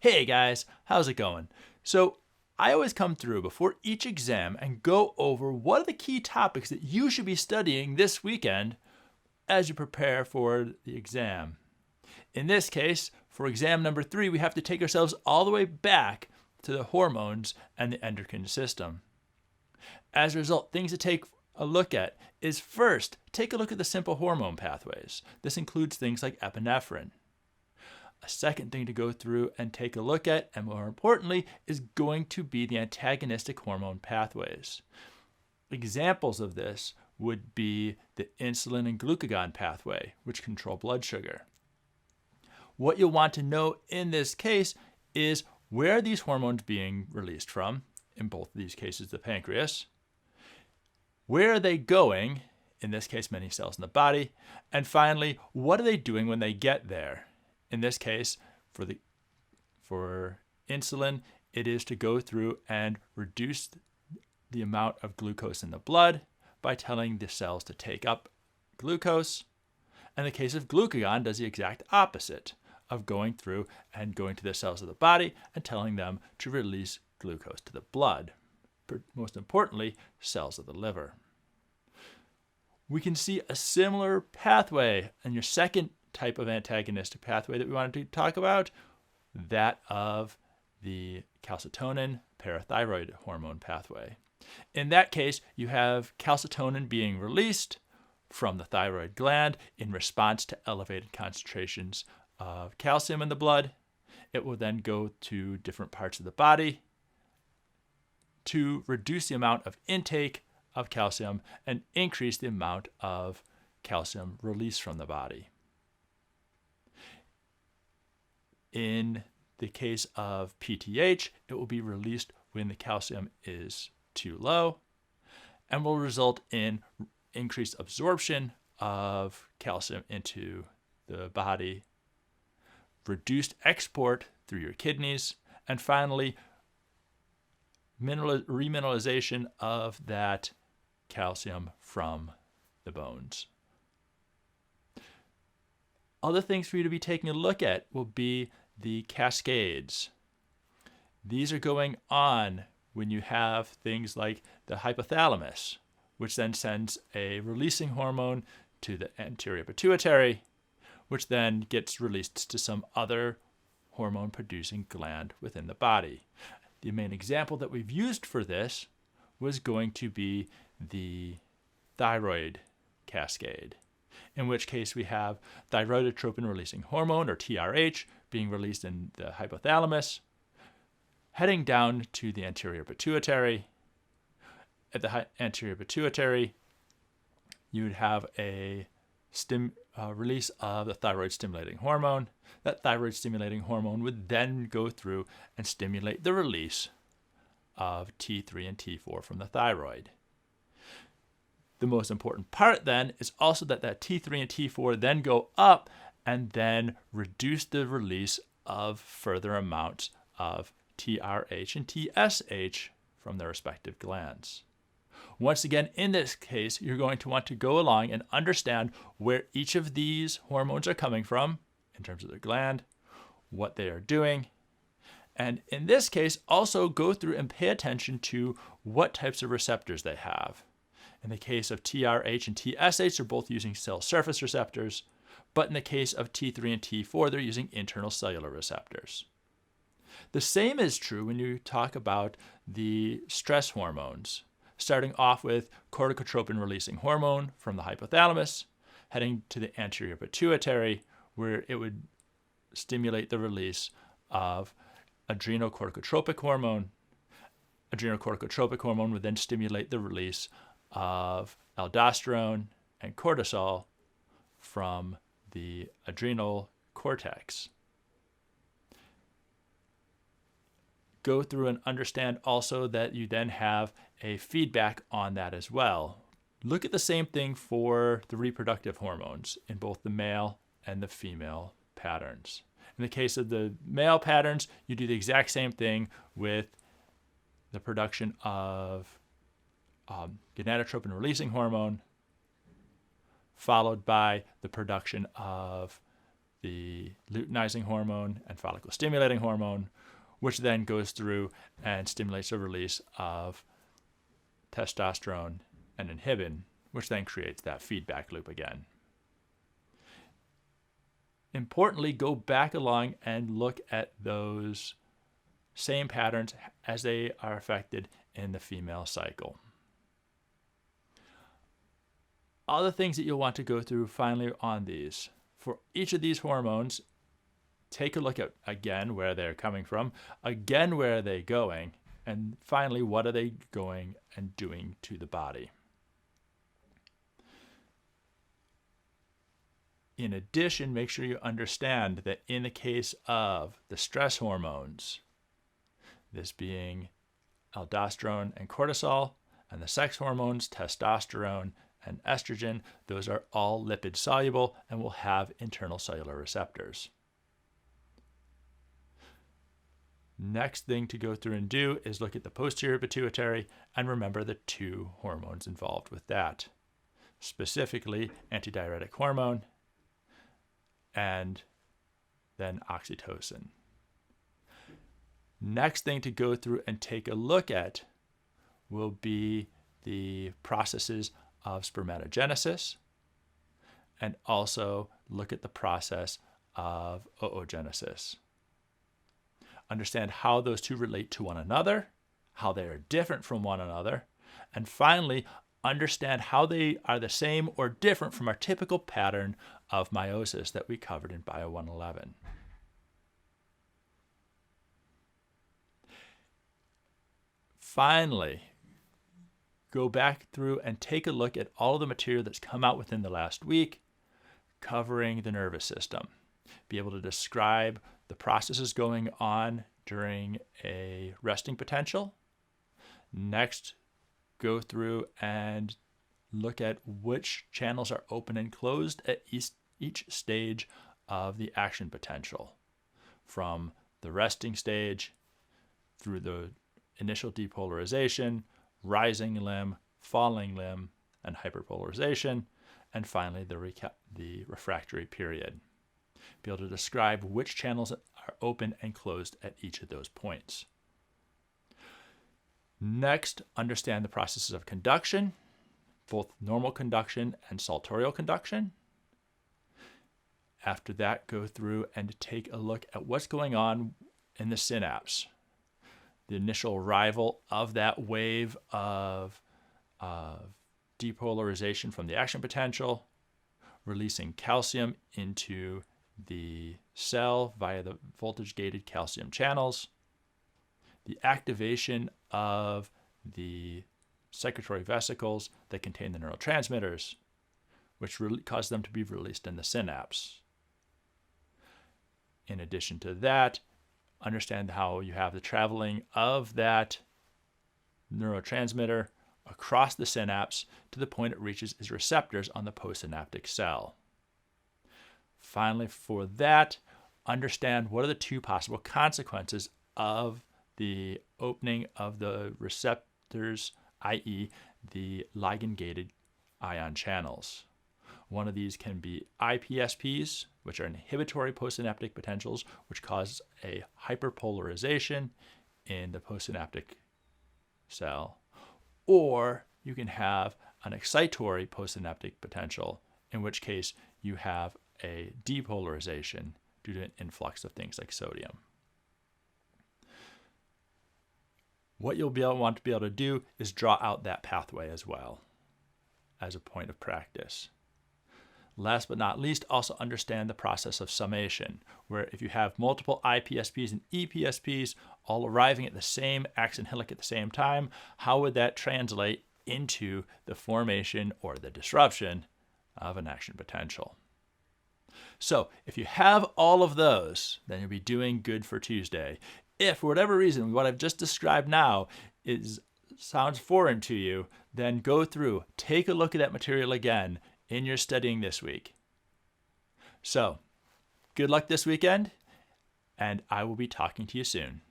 Hey guys, how's it going? So, I always come through before each exam and go over what are the key topics that you should be studying this weekend as you prepare for the exam. In this case, for exam number 3, we have to take ourselves all the way back to the hormones and the endocrine system. As a result, things to take a look at is first, take a look at the simple hormone pathways. This includes things like epinephrine. A second thing to go through and take a look at, and more importantly, is going to be the antagonistic hormone pathways. Examples of this would be the insulin and glucagon pathway, which control blood sugar. What you'll want to know in this case is where are these hormones being released from, in both of these cases the pancreas, where are they going, in this case many cells in the body, and finally, what are they doing when they get there? In this case, for insulin, it is to go through and reduce the amount of glucose in the blood by telling the cells to take up glucose. In the case of glucagon, does the exact opposite of going through and going to the cells of the body and telling them to release glucose to the blood. Most importantly, cells of the liver. We can see a similar pathway in your second type of antagonistic pathway that we wanted to talk about, that of the calcitonin parathyroid hormone pathway. In that case, you have calcitonin being released from the thyroid gland in response to elevated concentrations of calcium in the blood. It will then go to different parts of the body to reduce the amount of intake of calcium and increase the amount of calcium released from the body. In the case of PTH, it will be released when the calcium is too low and will result in increased absorption of calcium into the body, reduced export through your kidneys, and finally, remineralization of that calcium from the bones. Other things for you to be taking a look at will be the cascades. These are going on when you have things like the hypothalamus, which then sends a releasing hormone to the anterior pituitary, which then gets released to some other hormone producing gland within the body. The main example that we've used for this was going to be the thyroid cascade, in which case we have thyrotropin releasing hormone, or TRH, being released in the hypothalamus, heading down to the anterior pituitary. At the anterior pituitary, you would have a release of the thyroid stimulating hormone. That thyroid stimulating hormone would then go through and stimulate the release of T3 and T4 from the thyroid. The most important part then is also that T3 and T4 then go up and then reduce the release of further amounts of TRH and TSH from their respective glands. Once again, in this case, you're going to want to go along and understand where each of these hormones are coming from in terms of their gland, what they are doing, and in this case, also go through and pay attention to what types of receptors they have. In the case of TRH and TSH, they're both using cell surface receptors, but in the case of T3 and T4, they're using internal cellular receptors. The same is true when you talk about the stress hormones, starting off with corticotropin releasing hormone from the hypothalamus, heading to the anterior pituitary, where it would stimulate the release of adrenocorticotropic hormone. Adrenocorticotropic hormone would then stimulate the release of aldosterone and cortisol from the adrenal cortex. Go through and understand also that you then have a feedback on that as well. Look at the same thing for the reproductive hormones in both the male and the female patterns. In the case of the male patterns, you do the exact same thing with the production of gonadotropin releasing hormone, followed by the production of the luteinizing hormone and follicle stimulating hormone, which then goes through and stimulates the release of testosterone and inhibin, which then creates that feedback loop again. Importantly, go back along and look at those same patterns as they are affected in the female cycle. Other things that you'll want to go through finally on these. For each of these hormones, take a look at, again, where they're coming from, again, where are they going, and finally, what are they going and doing to the body. In addition, make sure you understand that in the case of the stress hormones, this being aldosterone and cortisol, and the sex hormones, testosterone and estrogen, those are all lipid soluble and will have internal cellular receptors. Next thing to go through and do is look at the posterior pituitary and remember the two hormones involved with that, specifically antidiuretic hormone and then oxytocin. Next thing to go through and take a look at will be the processes of spermatogenesis and also look at the process of oogenesis. Understand how those two relate to one another, how they are different from one another, and finally, understand how they are the same or different from our typical pattern of meiosis that we covered in Bio 111. Finally, go back through and take a look at all of the material that's come out within the last week covering the nervous system. Be able to describe the processes going on during a resting potential. Next, go through and look at which channels are open and closed at each stage of the action potential, from the resting stage through the initial depolarization, rising limb, falling limb, and hyperpolarization, and finally the refractory period. Be able to describe which channels are open and closed at each of those points. Next, understand the processes of conduction, both normal conduction and sartorial conduction. After that, go through and take a look at what's going on in the synapse. The initial arrival of that wave of depolarization from the action potential, releasing calcium into the cell via the voltage-gated calcium channels, the activation of the secretory vesicles that contain the neurotransmitters, which cause them to be released in the synapse. In addition to that, understand how you have the traveling of that neurotransmitter across the synapse to the point it reaches its receptors on the postsynaptic cell. Finally, for that, understand what are the two possible consequences of the opening of the receptors, i.e. the ligand-gated ion channels. One of these can be IPSPs, which are inhibitory postsynaptic potentials, which cause a hyperpolarization in the postsynaptic cell. Or you can have an excitatory postsynaptic potential, in which case you have a depolarization due to an influx of things like sodium. What you'll want to be able to do is draw out that pathway as well as a point of practice. Last but not least, also understand the process of summation, where if you have multiple IPSPs and EPSPs all arriving at the same axon hillock at the same time, how would that translate into the formation or the disruption of an action potential? So if you have all of those, then you'll be doing good for Tuesday. If for whatever reason what I've just described now sounds foreign to you, then go through, take a look at that material again in your studying this week. So, good luck this weekend, and I will be talking to you soon.